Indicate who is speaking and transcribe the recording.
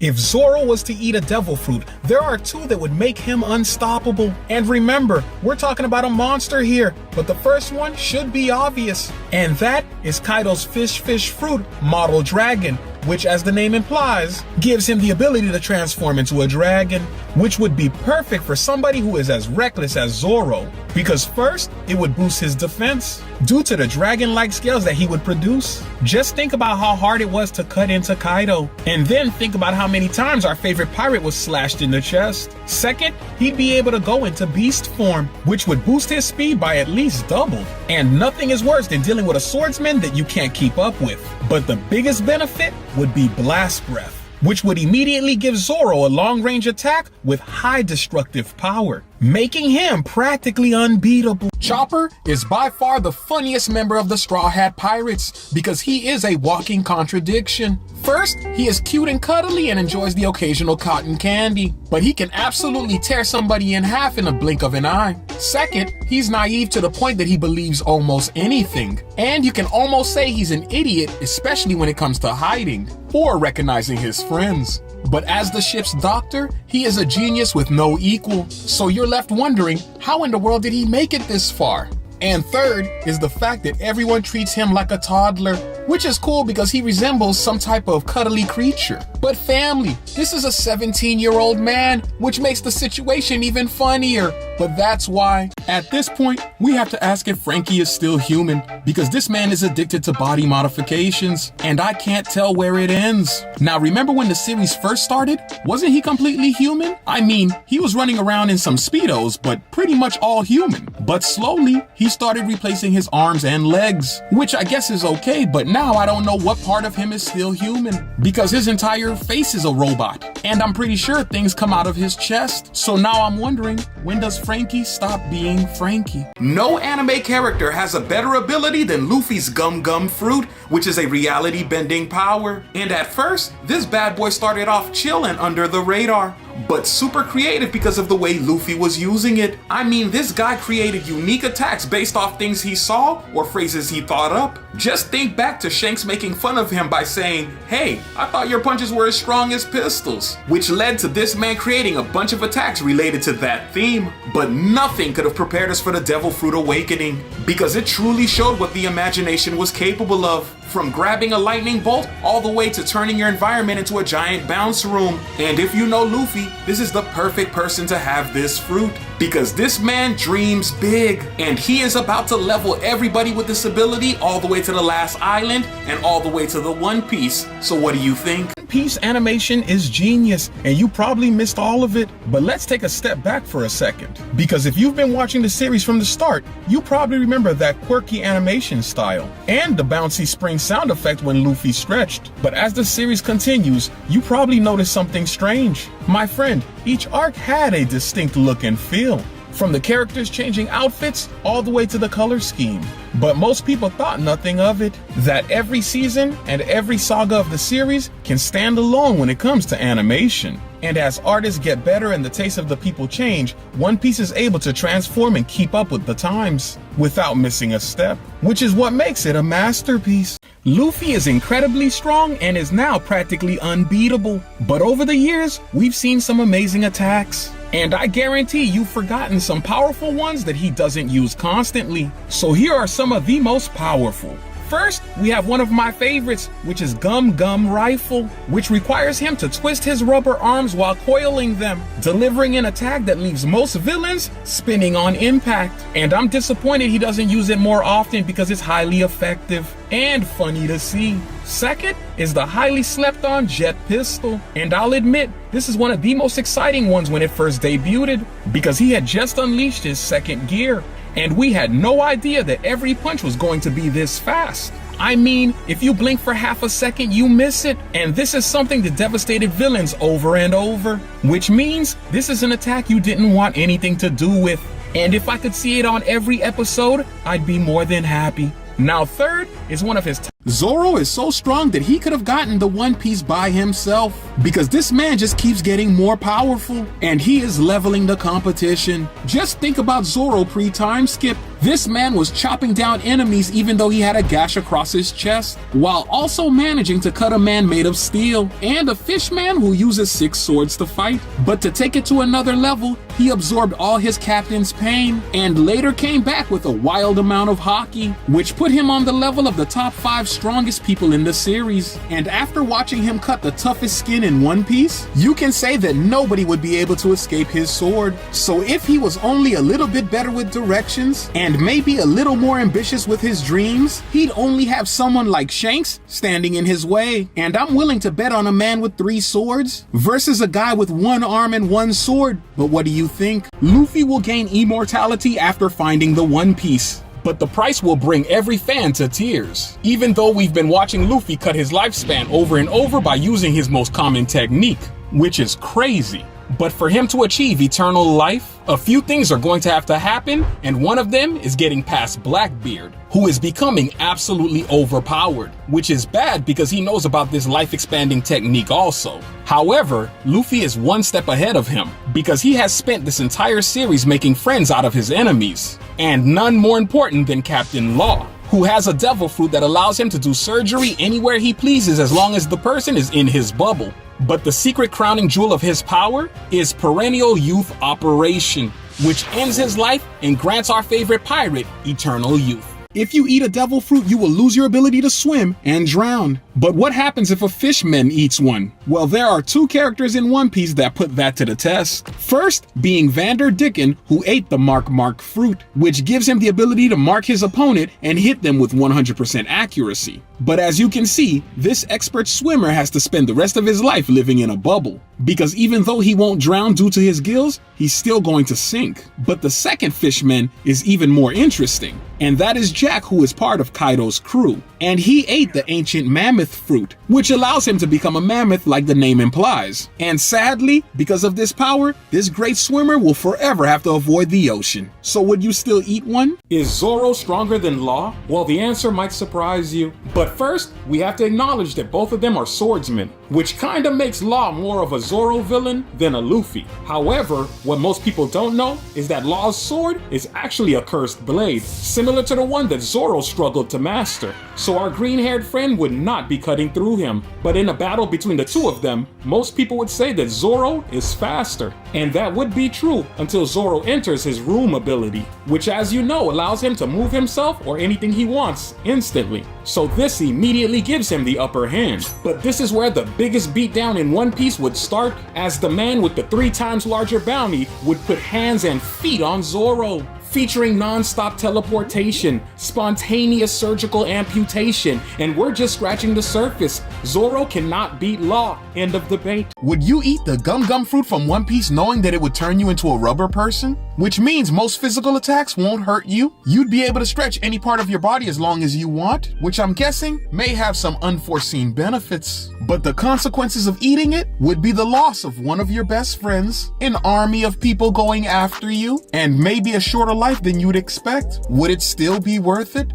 Speaker 1: If Zoro was to eat a devil fruit, there are two that would make him unstoppable. And remember, we're talking about a monster here, but the first one should be obvious. And that is Kaido's fish fruit model dragon, which, as the name implies, gives him the ability to transform into a dragon, which would be perfect for somebody who is as reckless as Zoro. Because first, it would boost his defense due to the dragon-like scales that he would produce. Just think about how hard it was to cut into Kaido, and then think about how many times our favorite pirate was slashed in the chest. Second, he'd be able to go into beast form, which would boost his speed by at least double. And nothing is worse than dealing with a swordsman that you can't keep up with. But the biggest benefit would be blast breath, which would immediately give Zoro a long-range attack with high destructive power, making him practically unbeatable. Chopper is by far the funniest member of the Straw Hat Pirates because he is a walking contradiction. First, he is cute and cuddly and enjoys the occasional cotton candy, but he can absolutely tear somebody in half in a blink of an eye. Second, he's naive to the point that he believes almost anything, and you can almost say he's an idiot, especially when it comes to hiding or recognizing his friends. But as the ship's doctor, he is a genius with no equal, so you're left wondering, how in the world did he make it this far? And third is the fact that everyone treats him like a toddler, which is cool because he resembles some type of cuddly creature. But family, this is a 17-year-old man, which makes the situation even funnier. But that's why, at this point, we have to ask if Franky is still human, because this man is addicted to body modifications, and I can't tell where it ends. Now, remember when the series first started? Wasn't he completely human? I mean, he was running around in some Speedos, but pretty much all human. But slowly, he started replacing his arms and legs, which I guess is okay, but now I don't know what part of him is still human, because his entire face is a robot, and I'm pretty sure things come out of his chest. So now I'm wondering, when does Franky stop being Franky? No anime character has a better ability than Luffy's Gum Fruit, which is a reality-bending power. And at first, this bad boy started off chilling under the radar, but super creative because of the way Luffy was using it. I mean, this guy created unique attacks based off things he saw or phrases he thought up. Just think back to Shanks making fun of him by saying, "Hey, I thought your punches were as strong as pistols," which led to this man creating a bunch of attacks related to that theme. But nothing could have prepared us for the Devil Fruit Awakening, because it truly showed what the imagination was capable of. From grabbing a lightning bolt all the way to turning your environment into a giant bounce room. And if you know Luffy, this is the perfect person to have this fruit, because this man dreams big, and he is about to level everybody with this ability all the way to the last island and all the way to the One Piece. So what do you think? One Piece animation is genius, and you probably missed all of it. But let's take a step back for a second, because if you've been watching the series from the start, you probably remember that quirky animation style and the bouncy spring sound effect when Luffy stretched. But as the series continues, you probably notice something strange. My friend, each arc had a distinct look and feel, from the characters changing outfits all the way to the color scheme. But most people thought nothing of it, that every season and every saga of the series can stand alone when it comes to animation. And as artists get better and the taste of the people change, One Piece is able to transform and keep up with the times without missing a step, which is what makes it a masterpiece. Luffy is incredibly strong and is now practically unbeatable. But over the years, we've seen some amazing attacks, and I guarantee you've forgotten some powerful ones that he doesn't use constantly. So here are some of the most powerful. First, we have one of my favorites, which is Gum Rifle, which requires him to twist his rubber arms while coiling them, delivering an attack that leaves most villains spinning on impact. And I'm disappointed he doesn't use it more often because it's highly effective and funny to see. Second is the highly slept on Jet Pistol, and I'll admit, this is one of the most exciting ones when it first debuted, because he had just unleashed his second gear, and we had no idea that every punch was going to be this fast. I mean, if you blink for half a second, you miss it. And this is something that devastated villains over and over, which means this is an attack you didn't want anything to do with. And if I could see it on every episode, I'd be more than happy. Now, third is one of his Zoro is so strong that he could have gotten the One Piece by himself, because this man just keeps getting more powerful, and he is leveling the competition. Just think about Zoro pre-time skip. This man was chopping down enemies even though he had a gash across his chest, while also managing to cut a man made of steel, and a fishman who uses 6 swords to fight. But to take it to another level, he absorbed all his captain's pain, and later came back with a wild amount of haki, which put him on the level of the top 5 strongest people in the series. And after watching him cut the toughest skin in One Piece, you can say that nobody would be able to escape his sword. So if he was only a little bit better with directions, and maybe a little more ambitious with his dreams, he'd only have someone like Shanks standing in his way. And I'm willing to bet on a man with 3 swords versus a guy with 1 arm and 1 sword. But what do you think? Luffy will gain immortality after finding the One Piece, but the price will bring every fan to tears, even though we've been watching Luffy cut his lifespan over and over by using his most common technique, which is crazy. But for him to achieve eternal life, a few things are going to have to happen, and one of them is getting past Blackbeard, who is becoming absolutely overpowered, which is bad because he knows about this life-expanding technique also. However, Luffy is one step ahead of him, because he has spent this entire series making friends out of his enemies, and none more important than Captain Law, who has a devil fruit that allows him to do surgery anywhere he pleases as long as the person is in his bubble. But the secret crowning jewel of his power is Perennial Youth Operation, which ends his life and grants our favorite pirate eternal youth. If you eat a devil fruit, you will lose your ability to swim and drown. But what happens if a fishman eats one? Well, there are 2 characters in One Piece that put that to the test. First, being Vander Dicken, who ate the Mark fruit, which gives him the ability to mark his opponent and hit them with 100% accuracy. But as you can see, this expert swimmer has to spend the rest of his life living in a bubble, because even though he won't drown due to his gills, he's still going to sink. But the second fishman is even more interesting, and that is Jack, who is part of Kaido's crew. And he ate the ancient mammoth fruit, which allows him to become a mammoth like the name implies. And sadly, because of this power, this great swimmer will forever have to avoid the ocean. So would you still eat one? Is Zoro stronger than Law? Well, the answer might surprise you. But first, we have to acknowledge that both of them are swordsmen, which kinda makes Law more of a Zoro villain than a Luffy. However, what most people don't know is that Law's sword is actually a cursed blade, similar to the one that Zoro struggled to master. So our green-haired friend would not be cutting through him. But in a battle between the 2 of them, most people would say that Zoro is faster. And that would be true until Zoro enters his room ability, which, as you know, allows him to move himself or anything he wants instantly. So this immediately gives him the upper hand. But this is where the biggest beatdown in One Piece would start, as the man with the 3 times larger bounty would put hands and feet on Zoro, featuring non-stop teleportation, spontaneous surgical amputation, and we're just scratching the surface. Zoro cannot beat Law. End of debate. Would you eat the gum fruit from One Piece knowing that it would turn you into a rubber person? Which means most physical attacks won't hurt you. You'd be able to stretch any part of your body as long as you want, which I'm guessing may have some unforeseen benefits. But the consequences of eating it would be the loss of one of your best friends, an army of people going after you, and maybe a shorter life than you'd expect. Would it still be worth it?